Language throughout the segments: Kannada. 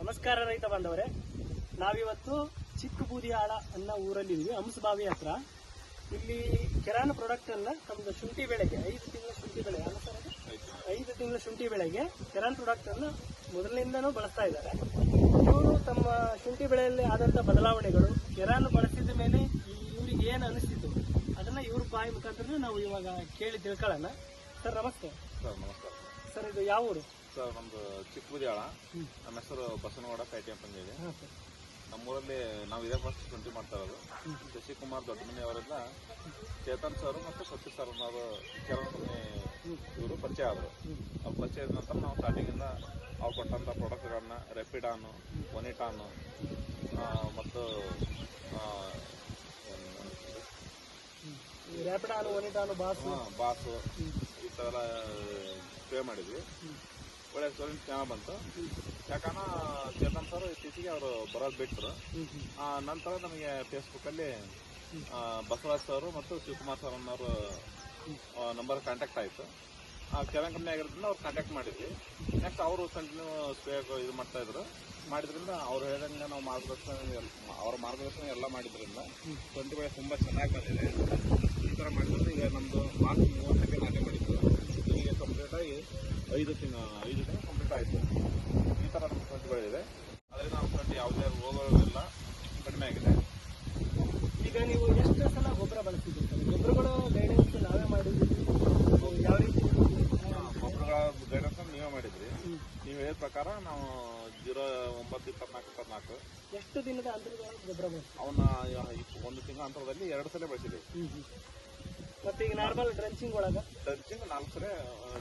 ನಮಸ್ಕಾರ ರೈತ ಬಾಂಧವರೇ, ನಾವಿವತ್ತು ಚಿಕ್ಕ ಬೂದಿಯಾಳ ಅನ್ನೋ ಊರಲ್ಲಿದ್ದೀವಿ. ಹಂಸಬಾವಿ ಹತ್ರ. ಇಲ್ಲಿ ಕೆರಾನ್ ಪ್ರಾಡಕ್ಟ್ ಅನ್ನ ನಮ್ದು ಶುಂಠಿ ಬೆಳೆಗೆ 5 ತಿಂಗಳ ಶುಂಠಿ ಬೆಳೆ ಅಲ್ಲ ಸರ್, 5 ತಿಂಗಳ ಶುಂಠಿ ಬೆಳೆಗೆ ಕೆರಾನ್ ಪ್ರಾಡಕ್ಟ್ ಅನ್ನ ಮೊದಲಿನಿಂದನೂ ಬಳಸ್ತಾ ಇದ್ದಾರೆ. ಇವರು ತಮ್ಮ ಶುಂಠಿ ಬೆಳೆಯಲ್ಲಿ ಆದಂತ ಬದಲಾವಣೆಗಳು, ಕೆರಾನ್ ಬಳಸಿದ ಮೇಲೆ ಇವ್ರಿಗೆ ಏನು ಅನಿಸ್ತಿತ್ತು ಅದನ್ನ ಇವ್ರ ಬಾಯಿ ಮುಖಾಂತರ ನಾವು ಇವಾಗ ಕೇಳಿ ತಿಳ್ಕೊಳ್ಳೋಣ. ಸರ್ ನಮಸ್ತೆ. ಸರ್ ನಮಸ್ಕಾರ ಸರ್, ಇದು ಯಾವ ಊರು ಸರ್? ನಮ್ದು ಚಿಕ್ಕ ಬೂದಿಯಾಳ. ನಮ್ಮ ಹೆಸರು ಬಸವನಗೌಡ ಕೈಟಿ ಅಂತಂದೇಳಿ. ನಮ್ಮೂರಲ್ಲಿ ನಾವು ಇದೇ ಫಸ್ಟ್ ಶುಂಠಿ ಮಾಡ್ತಾ ಇರೋದು. ಶಶಿಕುಮಾರ್ ದೊಡ್ಡಮನಿ ಅವರೆಲ್ಲ ಚೇತನ್ ಸರ್ ಮತ್ತು ಸತೀಶ್ ಸರ್ ಅನ್ನೋರು ಕೆಲವೊಂದು ಇವರು ಪರಿಚಯ ಆದರು. ಅವ್ರು ಪರಿಚಯ ಆದ ನಂತರ ನಾವು ಸ್ಟಾರ್ಟಿಂಗಿಂದ ಅವ್ರು ಕೊಟ್ಟಂಥ ಪ್ರಾಡಕ್ಟ್ಗಳನ್ನ ರೆಪಿಡಾನು, ಒನಿಟಾನು ಮತ್ತು ರ್ಯಾಪಿಡಾನು, ಒನಿಟಾನು, ಬಾಸು ಈ ಥರ ಸ್ಪ್ರೇ ಮಾಡಿದ್ವಿ. ಒಳ್ಳೆ ರಿಸಲ್ಟ್ ಚೆನ್ನಾಗಿ ಬಂತು. ಯಾಕಂದ್ರೆ ಚೇತನ್ ಸರ್ ಇತ್ತೀಚೆಗೆ ಅವರು ಬರೋದು ಬಿಟ್ಟರು. ನಂತರ ನಮಗೆ ಫೇಸ್ಬುಕ್ಕಲ್ಲಿ ಬಸವರಾಜ್ ಸರ್ ಮತ್ತು ಶಿವಕುಮಾರ್ ಸರ್ ಅನ್ನೋರು ನಂಬರ್ ಕಾಂಟ್ಯಾಕ್ಟ್ ಆಯಿತು. ಕೆರಾನ್ ಕಂಪ್ನಿ ಆಗಿರೋದ್ರಿಂದ ಅವ್ರು ಕಾಂಟ್ಯಾಕ್ಟ್ ಮಾಡಿದ್ವಿ. ನೆಕ್ಸ್ಟ್ ಅವರು ಕಂಟಿನ್ಯೂ ಸ್ಪ್ರೇ ಇದು ಮಾಡ್ತಾಯಿದ್ರು. ಮಾಡಿದ್ರಿಂದ ಅವ್ರು ಹೇಳಿದಂಗೆ ನಾವು ಅವ್ರ ಮಾರ್ಗದರ್ಶನ ಎಲ್ಲ ಮಾಡಿದ್ರಿಂದ ಶುಂಠಿ ಬೆಳೆ ತುಂಬ ಚೆನ್ನಾಗಿ ಬಂದಿದೆ. ಈ ಥರ ಮಾಡಿದ್ರೆ ಈಗ ನಮ್ಮದು ಮಾರ್ಚ್ 30ಕ್ಕೆ ನಾಟಿ ಮಾಡಿದ್ದು, ಈಗ ಕಂಪ್ಲೀಟಾಗಿ 5 ತಿಂಗಳು ಕಂಪ್ಲೀಟ್ ಆಯಿತು. ಈ ಥರ ನಮ್ಮ ಶುಂಠಿ ಬೆಳೆ ಇದೆ. ಅದರಿಂದ ನಮ್ಮ ಶುಂಠಿ ಯಾವುದೇ ರೋಗಗಳೆಲ್ಲ ಕಡಿಮೆ ಆಗಿದೆ. ಈಗ ನೀವು ಎಷ್ಟು ಸಲ ಗೊಬ್ಬರ ಬಳಸಿದ್ದೀರಿ ಸರ್? ಗೊಬ್ಬರಗಳು ಗೈಡೆನ್ಸ್ ನಾವೇ ಮಾಡಿದ್ವಿ. ಯಾವ ರೀತಿ ಗೊಬ್ಬರಗಳ ಗೈಡೆನ್ಸ್ ನೀವೇ ಮಾಡಿದ್ರಿ. ನೀವು ಹೇಳಿದ ಪ್ರಕಾರ ನಾವು 09-24-24 ಎಷ್ಟು ದಿನದ ಅಂತರದಲ್ಲಿ ಗೊಬ್ಬರ ಬಳಸ್ತೀವಿ? ಅವನ್ನ 1 ತಿಂಗಳ ಅಂತರದಲ್ಲಿ 2 ಸಲ ಬಳಸಿದ್ದೀವಿ. ಮತ್ತೆ ಈಗ ನಾರ್ಮಲ್ ಡ್ರೆಂಚಿಂಗ್ ಒಳಗೆ ಡ್ರೆಂಚಿಂಗ್ 4 ಸಲ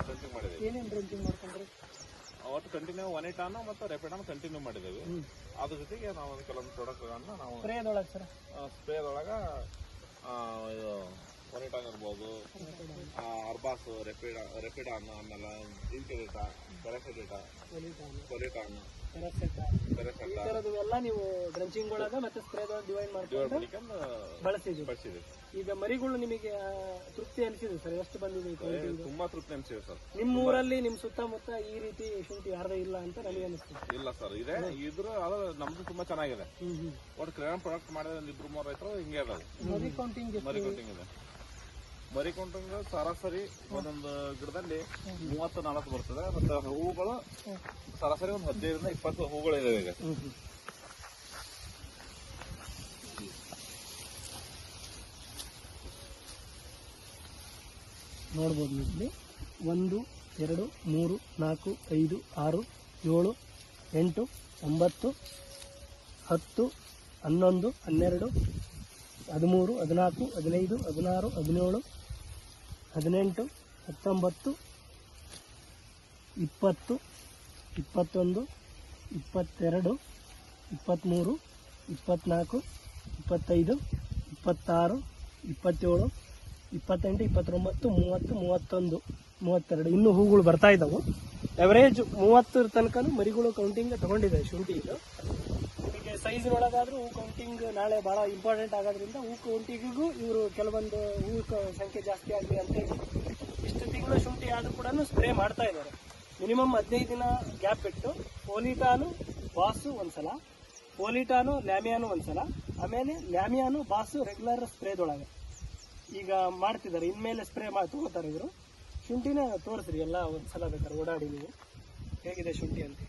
ಡ್ರೆಂಚಿಂಗ್ ಮಾಡಿದ್ದೀವಿ. ಏನೇನು ಡ್ರೆಂಚಿಂಗ್ ಮಾಡ್ಕೊಂಡ್ರಿ? ಅವತ್ತು ಕಂಟಿನ್ಯೂ ಒನಿಟಾನು ಮತ್ತು ರೆಪಿಡಾನು ಕಂಟಿನ್ಯೂ ಮಾಡಿದ್ದೀವಿ. ಅದ್ರ ಜೊತೆಗೆ ನಾವು ಕೆಲವೊಂದು ಪ್ರಾಡಕ್ಟ್ಗಳನ್ನ ನಾವು ಸ್ಪ್ರೇದೊಳಗೆ ಸರ್, ಸ್ಪ್ರೇದೊಳಗೆ ಒನಿಟಾನ್ ಇರ್ಬೋದು, ಅರ್ಬಾಸು, ರೆಪಿಡಾನ್, ಆಮೇಲೆ ಇಂಕಿಡಿಟಾ, ಕೊಲಿಟಾನ್, ಈ ಥರದವೆಲ್ಲ ನೀವು ಡ್ರೆಂಚಿಂಗ್ ಒಳಗೆ ಮತ್ತೆ ಸ್ಪ್ರೇದೊಳಗೆ ಡಿವೈಡ್ ಮಾಡ್ಕೊಂಡು ಬಳಸಿದ್ದೀವಿ. ಈಗ ಮರಿಗಳು ನಿಮಗೆ ತೃಪ್ತಿ ಅನಿಸಿದೆ ಸರ್? ಎಷ್ಟು ಬಂದಿದೆ? ತುಂಬಾ ತೃಪ್ತಿ ಅನಿಸಿದೆ ಸರ್. ನಿಮ್ಮ ಊರಲ್ಲಿ ನಿಮ್ಮ ಸುತ್ತಮುತ್ತ ಈ ರೀತಿ ಶುಂಠಿ ಯಾರ್ದೇ ಇಲ್ಲ ಅಂತ ನನಗೆ ಅನಿಸ್ತಿದೆ. ಇಲ್ಲ ಸರ್, ಇದೆ. ಅದು ನಮ್ದು ತುಂಬಾ ಚೆನ್ನಾಗಿದೆ. ಒಟ್ಟು ಕೆರಾನ್ ಪ್ರಾಡಕ್ಟ್ ಮಾಡಿದ್ರೆ 2-3 ರೈತರು ಹಿಂಗೆ ಇದಾವೆ. ಮರಿ ಕೌಂಟಿಂಗ್ ಇದೆ. ಮರಿ ಕೌಂಟಿಂಗ್ ಸರಾಸರಿ ಒಂದೊಂದು ಗಿಡದಲ್ಲಿ 30-40 ಬರ್ತದೆ. ಮತ್ತೆ ಹೂವುಗಳು ಸರಾಸರಿ ಒಂದು 15-20 ಹೂಗಳು ಇದಾವೆ. ಈಗ ನೋಡ್ಬೋದು ಇಲ್ಲಿ 1, 2, 3, 4, 5, 6, 7, 8, 9, 10, 11, 12, 13, 14, 15, 16, 17, 18, 19, 20, 21, 22, 23, 24, 25, 26, 27, 28, 29, 30, 31, 32 ಇನ್ನೂ ಹೂಗಳು ಬರ್ತಾ ಇದ್ದಾವೆ. ಎವರೇಜ್ 30 ತನಕ ಮರಿಗಳು ಕೌಂಟಿಂಗ್ ತಗೊಂಡಿದೆ ಶುಂಠಿ. ಇದು ನಿಮಗೆ ಸೈಜ್ನೊಳಗಾದ್ರೂ ಹೂ ಕೌಂಟಿಂಗ್ ನಾಳೆ ಬಹಳ ಇಂಪಾರ್ಟೆಂಟ್ ಆಗೋದ್ರಿಂದ ಹೂ ಕೌಂಟಿಂಗಿಗೂ ಇವರು ಕೆಲವೊಂದು ಹೂ ಸಂಖ್ಯೆ ಜಾಸ್ತಿ ಆಗಲಿ ಅಂತ ಇಷ್ಟು ತಿಂಗಳು ಶುಂಠಿ ಆದ್ರೂ ಕೂಡ ಸ್ಪ್ರೇ ಮಾಡ್ತಾ ಇದ್ದಾರೆ. ಮಿನಿಮಮ್ 15 ದಿನ ಗ್ಯಾಪ್ ಬಿಟ್ಟು ಪೋಲಿಟಾನು, ಬಾಸು ಒಂದ್ಸಲ, ಪೋಲಿಟಾನು, ಲ್ಯಾಮಿಯಾನು ಒಂದ್ಸಲ, ಆಮೇಲೆ ಲ್ಯಾಮಿಯಾನು, ಬಾಸು ರೆಗ್ಯುಲರ್ ಸ್ಪ್ರೇದೊಳಗೆ ಈಗ ಮಾಡ್ತಿದ್ದಾರೆ. ಇನ್ಮೇಲೆ ಸ್ಪ್ರೇ ತಗೋತಾರೆ ಇವರು. ಶುಂಠಿನ ತೋರಿಸ್ರಿ ಎಲ್ಲ ಒಂದ್ಸಲ ಬೇಕಾದ್ರೆ ಓಡಾಡಿ ನೀವು ಹೇಗಿದೆ ಶುಂಠಿ ಅಂತ.